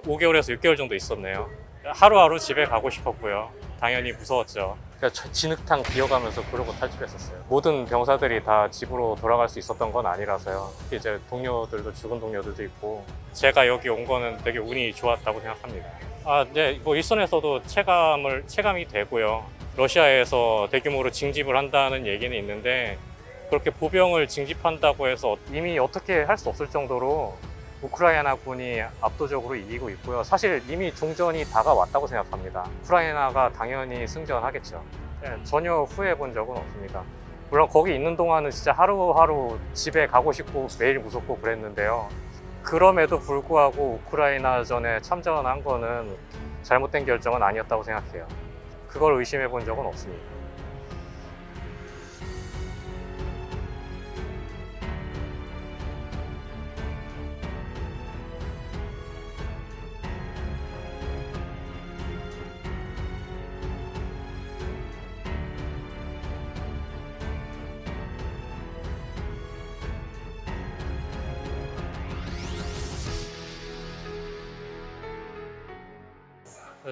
5개월에서 6개월 정도 있었네요. 하루하루 집에 가고 싶었고요. 당연히 무서웠죠. 진흙탕 기어가면서 그러고 탈출했었어요. 모든 병사들이 다 집으로 돌아갈 수 있었던 건 아니라서요. 이제 동료들도 죽은 동료들도 있고, 제가 여기 온 거는 되게 운이 좋았다고 생각합니다. 네, 뭐 일선에서도 체감이 되고요. 러시아에서 대규모로 징집을 한다는 얘기는 있는데, 그렇게 보병을 징집한다고 해서 이미 어떻게 할 수 없을 정도로 우크라이나 군이 압도적으로 이기고 있고요. 사실 이미 종전이 다가왔다고 생각합니다. 우크라이나가 당연히 승전하겠죠. 네, 전혀 후회해 본 적은 없습니다. 물론 거기 있는 동안은 진짜 하루하루 집에 가고 싶고 매일 무섭고 그랬는데요. 그럼에도 불구하고 우크라이나전에 참전한 거는 잘못된 결정은 아니었다고 생각해요. 그걸 의심해 본 적은 없습니다.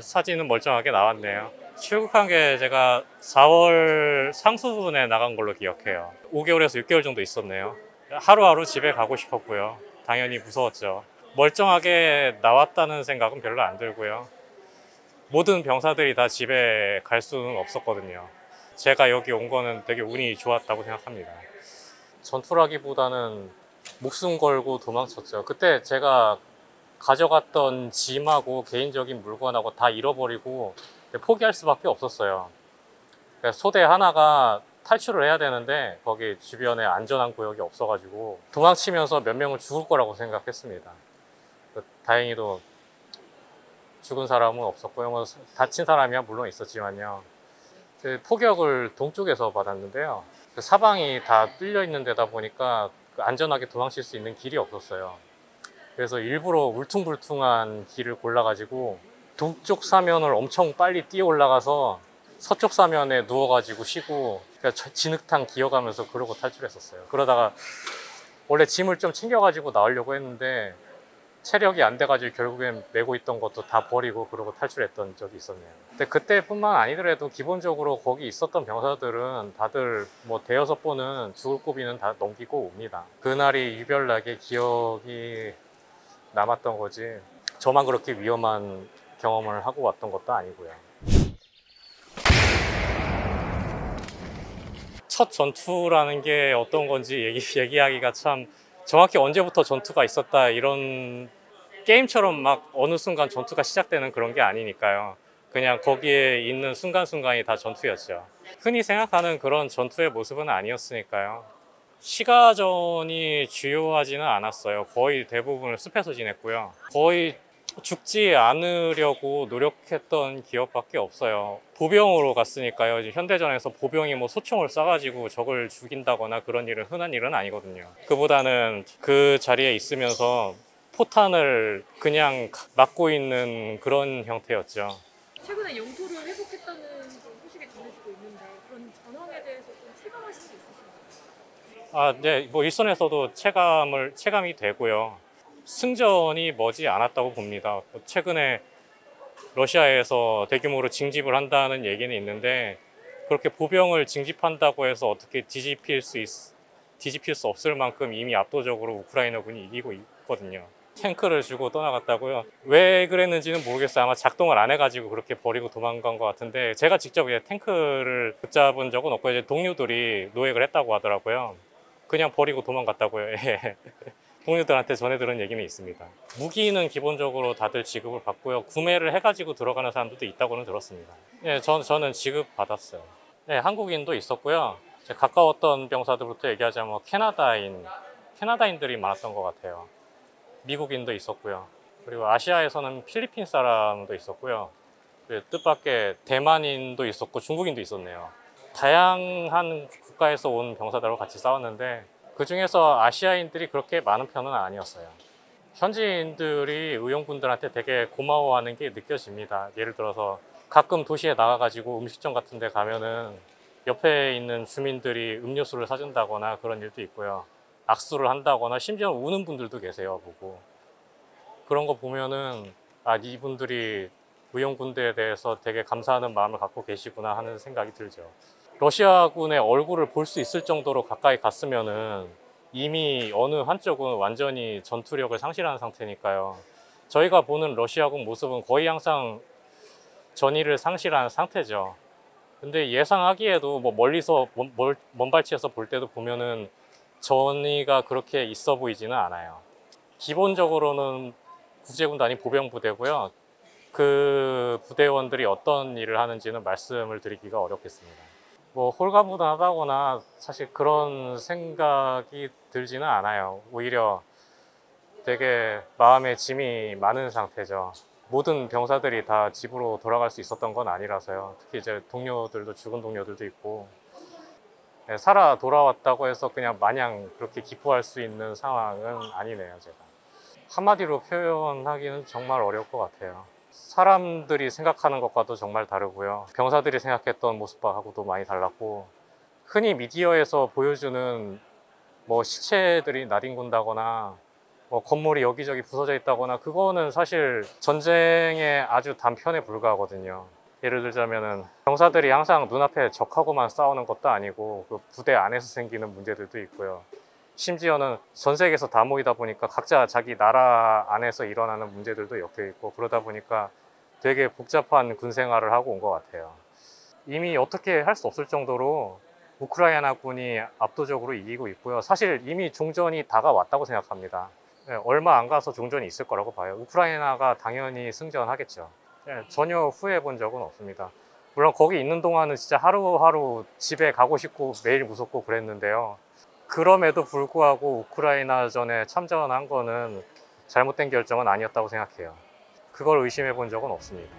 사진은 멀쩡하게 나왔네요. 출국한 게 제가 4월 상수분에 나간 걸로 기억해요. 5개월에서 6개월 정도 있었네요. 하루하루 집에 가고 싶었고요. 당연히 무서웠죠. 멀쩡하게 나왔다는 생각은 별로 안 들고요. 모든 병사들이 다 집에 갈 수는 없었거든요. 제가 여기 온 거는 되게 운이 좋았다고 생각합니다. 전투라기보다는 목숨 걸고 도망쳤죠. 그때 제가 가져갔던 짐하고 개인적인 물건하고 다 잃어버리고 포기할 수밖에 없었어요. 소대 하나가 탈출을 해야 되는데 거기 주변에 안전한 구역이 없어가지고 도망치면서 몇 명은 죽을 거라고 생각했습니다. 다행히도 죽은 사람은 없었고요. 뭐 다친 사람이야 물론 있었지만요. 포격을 동쪽에서 받았는데요. 사방이 다 뚫려 있는 데다 보니까 안전하게 도망칠 수 있는 길이 없었어요. 그래서 일부러 울퉁불퉁한 길을 골라가지고 동쪽 사면을 엄청 빨리 뛰어 올라가서 서쪽 사면에 누워가지고 쉬고 진흙탕 기어가면서 그러고 탈출했었어요. 그러다가 원래 짐을 좀 챙겨가지고 나오려고 했는데 체력이 안 돼가지고 결국엔 메고 있던 것도 다 버리고 그러고 탈출했던 적이 있었네요. 근데 그때뿐만 아니더라도 기본적으로 거기 있었던 병사들은 다들 뭐 대여섯 번은 죽을 고비는 다 넘기고 옵니다. 그날이 유별나게 기억이 남았던 거지 저만 그렇게 위험한 경험을 하고 왔던 것도 아니고요. 첫 전투라는 게 어떤 건지 얘기하기가 참 정확히 언제부터 전투가 있었다 이런 게임처럼 막 어느 순간 전투가 시작되는 그런 게 아니니까요. 그냥 거기에 있는 순간순간이 다 전투였죠. 흔히 생각하는 그런 전투의 모습은 아니었으니까요. 시가전이 주요하지는 않았어요. 거의 대부분을 숲에서 지냈고요. 거의 죽지 않으려고 노력했던 기억밖에 없어요. 보병으로 갔으니까요. 현대전에서 보병이 뭐 소총을 쏴가지고 적을 죽인다거나 그런 일은 흔한 일은 아니거든요. 그보다는 그 자리에 있으면서 포탄을 그냥 맞고 있는 그런 형태였죠. 최근에 영토를 회복했다는 소식이 전해지고 있는데 그런 전황에 대해서 좀 체감하실 수 있으신가요? 네, 뭐 일선에서도 체감이 되고요. 승전이 머지 않았다고 봅니다. 최근에 러시아에서 대규모로 징집을 한다는 얘기는 있는데 그렇게 보병을 징집한다고 해서 어떻게 뒤집힐 수 없을 만큼 이미 압도적으로 우크라이나군이 이기고 있거든요. 탱크를 주고 떠나갔다고요? 왜 그랬는지는 모르겠어요. 아마 작동을 안 해가지고 그렇게 버리고 도망간 것 같은데 제가 직접 탱크를 붙잡은 적은 없고 이제 동료들이 노획을 했다고 하더라고요. 그냥 버리고 도망갔다고요. 예. 동료들한테 전해 들은 얘기는 있습니다. 무기는 기본적으로 다들 지급을 받고요. 구매를 해가지고 들어가는 사람들도 있다고는 들었습니다. 예, 저는 지급 받았어요. 예, 한국인도 있었고요. 가까웠던 병사들부터 얘기하자면 캐나다인들이 많았던 것 같아요. 미국인도 있었고요. 그리고 아시아에서는 필리핀 사람도 있었고요. 뜻밖의 대만인도 있었고 중국인도 있었네요. 다양한 국가에서 온 병사들하고 같이 싸웠는데 그 중에서 아시아인들이 그렇게 많은 편은 아니었어요. 현지인들이 의용군들한테 되게 고마워하는 게 느껴집니다. 예를 들어서 가끔 도시에 나가가지고 음식점 같은 데 가면은 옆에 있는 주민들이 음료수를 사준다거나 그런 일도 있고요. 악수를 한다거나 심지어 우는 분들도 계세요, 보고. 그런 거 보면은 아, 이분들이 의용군대에 대해서 되게 감사하는 마음을 갖고 계시구나 하는 생각이 들죠. 러시아군의 얼굴을 볼 수 있을 정도로 가까이 갔으면은 이미 어느 한쪽은 완전히 전투력을 상실한 상태니까요. 저희가 보는 러시아군 모습은 거의 항상 전의를 상실한 상태죠. 근데 예상하기에도 뭐 멀리서 먼 발치에서 볼 때도 보면은 전의가 그렇게 있어 보이지는 않아요. 기본적으로는 국제군단이 보병부대고요. 그 부대원들이 어떤 일을 하는지는 말씀을 드리기가 어렵겠습니다. 뭐 홀가분하다거나 사실 그런 생각이 들지는 않아요. 오히려 되게 마음에 짐이 많은 상태죠. 모든 병사들이 다 집으로 돌아갈 수 있었던 건 아니라서요. 특히 이제 동료들도 죽은 동료들도 있고, 네, 살아 돌아왔다고 해서 그냥 마냥 그렇게 기뻐할 수 있는 상황은 아니네요, 제가. 한마디로 표현하기는 정말 어려울 것 같아요. 사람들이 생각하는 것과도 정말 다르고요. 병사들이 생각했던 모습하고도 많이 달랐고, 흔히 미디어에서 보여주는 뭐 시체들이 나뒹군다거나 뭐 건물이 여기저기 부서져 있다거나 그거는 사실 전쟁의 아주 단편에 불과하거든요. 예를 들자면은 병사들이 항상 눈앞에 적하고만 싸우는 것도 아니고 그 부대 안에서 생기는 문제들도 있고요. 심지어는 전 세계에서 다 모이다 보니까 각자 자기 나라 안에서 일어나는 문제들도 엮여 있고 그러다 보니까 되게 복잡한 군 생활을 하고 온 것 같아요. 이미 어떻게 할 수 없을 정도로 우크라이나군이 압도적으로 이기고 있고요. 사실 이미 종전이 다가왔다고 생각합니다. 네, 얼마 안 가서 종전이 있을 거라고 봐요. 우크라이나가 당연히 승전하겠죠. 네, 전혀 후회해 본 적은 없습니다. 물론 거기 있는 동안은 진짜 하루하루 집에 가고 싶고 매일 무섭고 그랬는데요. 그럼에도 불구하고 우크라이나전에 참전한 거는 잘못된 결정은 아니었다고 생각해요. 그걸 의심해 본 적은 없습니다.